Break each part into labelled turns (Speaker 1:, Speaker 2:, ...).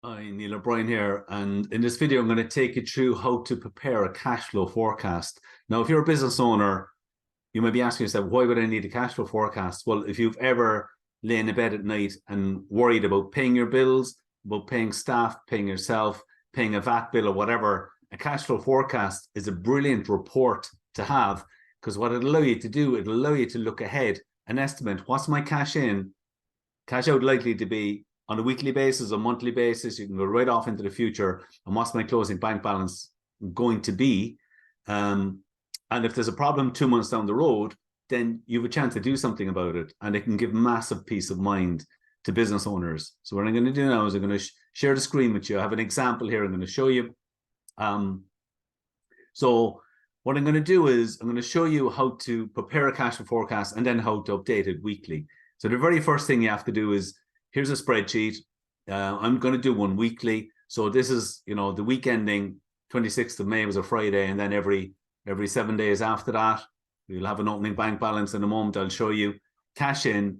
Speaker 1: Hi, Neil O'Brien here, and in this video, I'm going to take you through how to prepare a cash flow forecast. Now, if you're a business owner, you might be asking yourself, why would I need a cash flow forecast? Well, if you've ever lain in bed at night and worried about paying your bills, about paying staff, paying yourself, paying a VAT bill or whatever, a cash flow forecast is a brilliant report to have, because what it'll allow you to do, it'll allow you to look ahead and estimate what's my cash in, cash out likely to be on a weekly basis, a monthly basis. You can go right off into the future, and what's my closing bank balance going to be? And if there's a problem 2 months down the road, then you have a chance to do something about it, and it can give massive peace of mind to business owners. So what I'm going to do now is I'm going to share the screen with you. I have an example here I'm going to show you. So what I'm going to do is I'm going to show you how to prepare a cash flow forecast and then how to update it weekly. So the very first thing you have to do is, here's a spreadsheet. I'm going to do one weekly. So this is, the week ending 26th of May was a Friday, and then every 7 days after that, we'll have an opening bank balance. In a moment, I'll show you cash in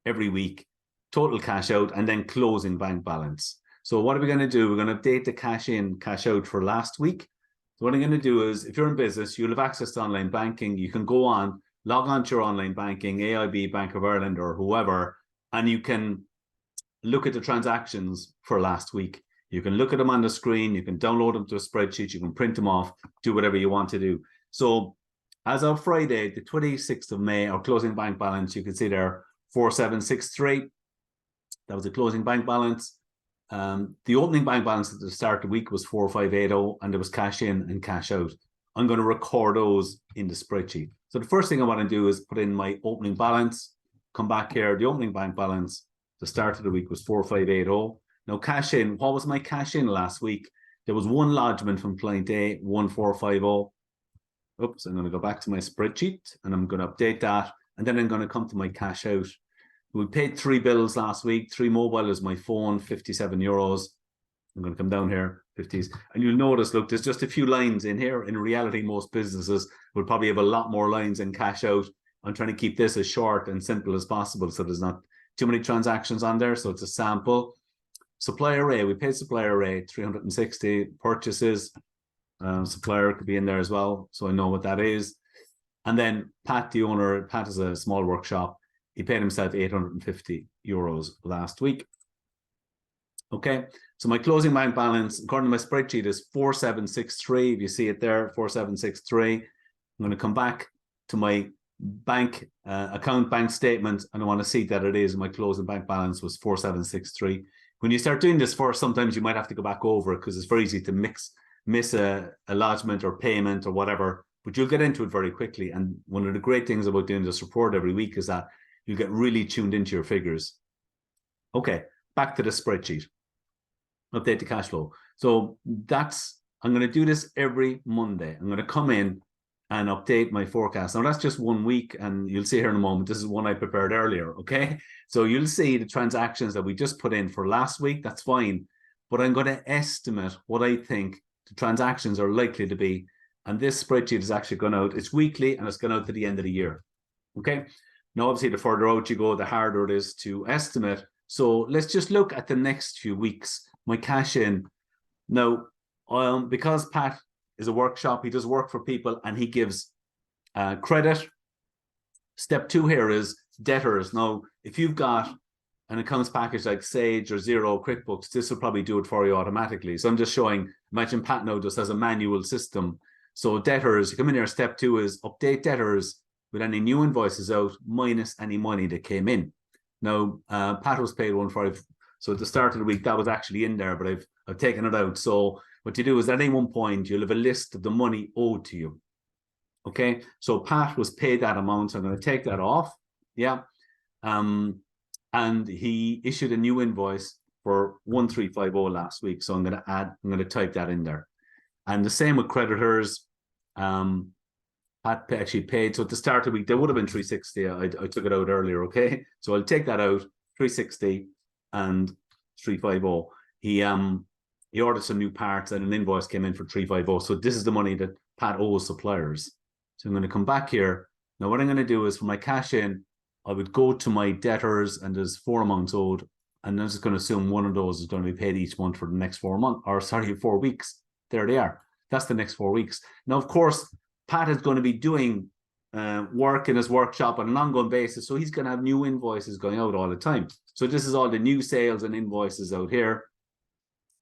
Speaker 1: every week, total cash out, and then closing bank balance. So what are we going to do? We're going to update the cash in, cash out for last week. So what I'm going to do is, if you're in business, you'll have access to online banking. You can go on, log on to your online banking, AIB, Bank of Ireland, or whoever, and you can look at the transactions for last week. You can look at them on the screen. You can download them to a spreadsheet. You can print them off, do whatever you want to do. So as of Friday, the 26th of May, our closing bank balance, you can see there, 4763. That was the closing bank balance. The opening bank balance at the start of the week was 4580, and there was cash in and cash out. I'm going to record those in the spreadsheet. So the first thing I want to do is put in my opening balance, come back here, the opening bank balance, the start of the week was 4580. Now, cash in, what was my cash in last week? There was one lodgement from client A, 1450. Oops, I'm going to go back to my spreadsheet and I'm going to update that. And then I'm going to come to my cash out. We paid 3 bills last week. 3 Mobile is my phone, 57 euros. I'm going to come down here, 50s. And you'll notice, look, there's just a few lines in here. In reality, most businesses will probably have a lot more lines in cash out. I'm trying to keep this as short and simple as possible, so there's not too many transactions on there. So it's a sample. Supplier A, we paid supplier A 360 purchases. Supplier could be in there as well, so I know what that is. And then Pat, the owner, Pat is a small workshop. He paid himself 850 euros last week. Okay, so my closing bank balance, according to my spreadsheet, is 4763. If you see it there, 4763. I'm going to come back to my bank account bank statement, and I want to see that it is my closing bank balance was 4763. When you start doing this first, sometimes you might have to go back over it because it's very easy to miss a lodgement or payment or whatever, but you'll get into it very quickly. And one of the great things about doing this report every week is that you get really tuned into your figures. Okay, back to the spreadsheet. Update the cash flow. So I'm going to do this every Monday. I'm going to come in and update my forecast. Now, that's just 1 week, and you'll see here in a moment, this is one I prepared earlier, okay? So you'll see the transactions that we just put in for last week, that's fine, but I'm going to estimate what I think the transactions are likely to be, and this spreadsheet is actually gone out, it's weekly, and it's gone out to the end of the year, okay? Now, obviously, the further out you go, the harder it is to estimate. So let's just look at the next few weeks, my cash in. Now, because Pat is a workshop, he does work for people, and he gives credit. Step 2 here is debtors. Now, if you've got an accounts package like Sage or Xero, QuickBooks, this will probably do it for you automatically. So I'm just showing, imagine Pat now just has a manual system. So debtors, you come in here, step 2 is update debtors with any new invoices out minus any money that came in. Now, Pat was paid 150. So at the start of the week, that was actually in there, but I've taken it out. So what you do is at any one point, you'll have a list of the money owed to you. Okay, so Pat was paid that amount, so I'm going to take that off. Yeah. And he issued a new invoice for 1350 last week. So I'm going to type that in there. And the same with creditors. Pat actually paid. So at the start of the week, there would have been 360. I took it out earlier. Okay, so I'll take that out, 360 and 350. He ordered some new parts and an invoice came in for 350. So this is the money that Pat owes suppliers. So I'm going to come back here. Now what I'm going to do is for my cash in, I would go to my debtors, and there's 4 amounts owed. And I'm just going to assume one of those is going to be paid each month for the next 4 months, or sorry, 4 weeks. There they are. That's the next 4 weeks. Now, of course, Pat is going to be doing work in his workshop on an ongoing basis. So he's going to have new invoices going out all the time. So this is all the new sales and invoices out here.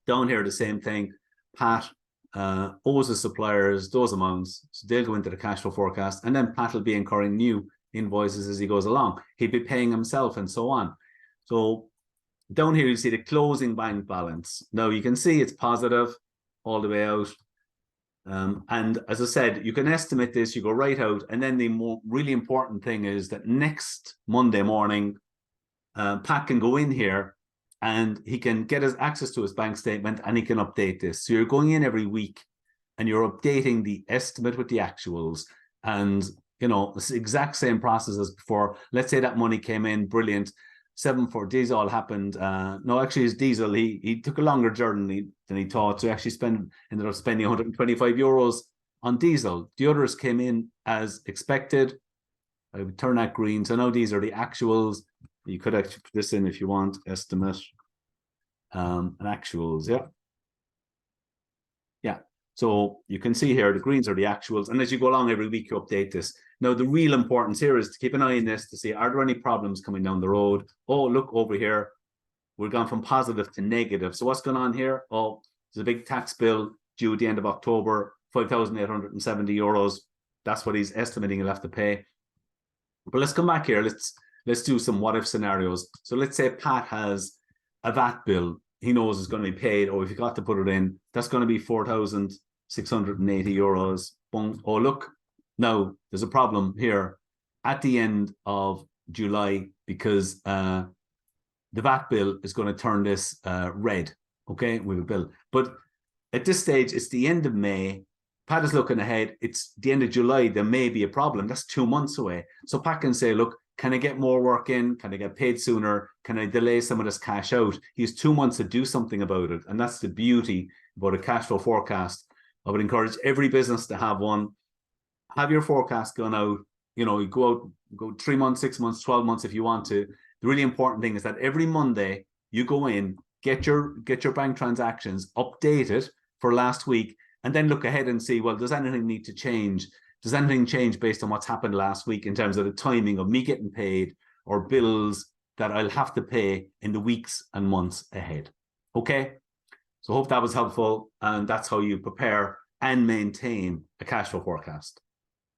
Speaker 1: Down here, the same thing. Pat owes the suppliers those amounts. So they'll go into the cash flow forecast. And then Pat will be incurring new invoices as he goes along. He'll be paying himself and so on. So down here, you see the closing bank balance. Now you can see it's positive all the way out. And as I said, you can estimate this, you go right out. And then the really important thing is that next Monday morning, Pat can go in here and he can get his access to his bank statement and he can update this. So you're going in every week and you're updating the estimate with the actuals. And, you know, it's the exact same process as before. Let's say that money came in, brilliant. 7 for diesel happened. No, actually, his diesel, he took a longer journey than he thought. So he actually ended up spending 125 euros on diesel. The others came in as expected. I would turn that green. So now these are the actuals. You could actually put this in if you want, estimate and actuals. Yeah. Yeah. So you can see here, the greens are the actuals. And as you go along every week, you update this. Now, the real importance here is to keep an eye on this to see, are there any problems coming down the road? Oh, look over here. We've gone from positive to negative. So what's going on here? Oh, there's a big tax bill due at the end of October, 5,870 euros. That's what he's estimating he'll have to pay. But let's come back here. Let's do some what if scenarios. So let's say Pat has a VAT bill. He knows it's going to be paid, or if you got to put it in, that's going to be 4,680 euros. Boom. Oh, look. Now, there's a problem here at the end of July because the VAT bill is going to turn this red, okay? We have a bill. But at this stage, it's the end of May. Pat is looking ahead. It's the end of July. There may be a problem. That's 2 months away. So Pat can say, look, can I get more work in? Can I get paid sooner? Can I delay some of this cash out? He has 2 months to do something about it. And that's the beauty about a cash flow forecast. I would encourage every business to have one. Have your forecast gone out. You know, you go 3 months, 6 months, 12 months if you want to. The really important thing is that every Monday you go in, get your bank transactions updated for last week, and then look ahead and see, well, does anything need to change? Does anything change based on what's happened last week in terms of the timing of me getting paid or bills that I'll have to pay in the weeks and months ahead? Okay. So I hope that was helpful. And that's how you prepare and maintain a cash flow forecast.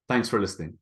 Speaker 1: Thanks for listening.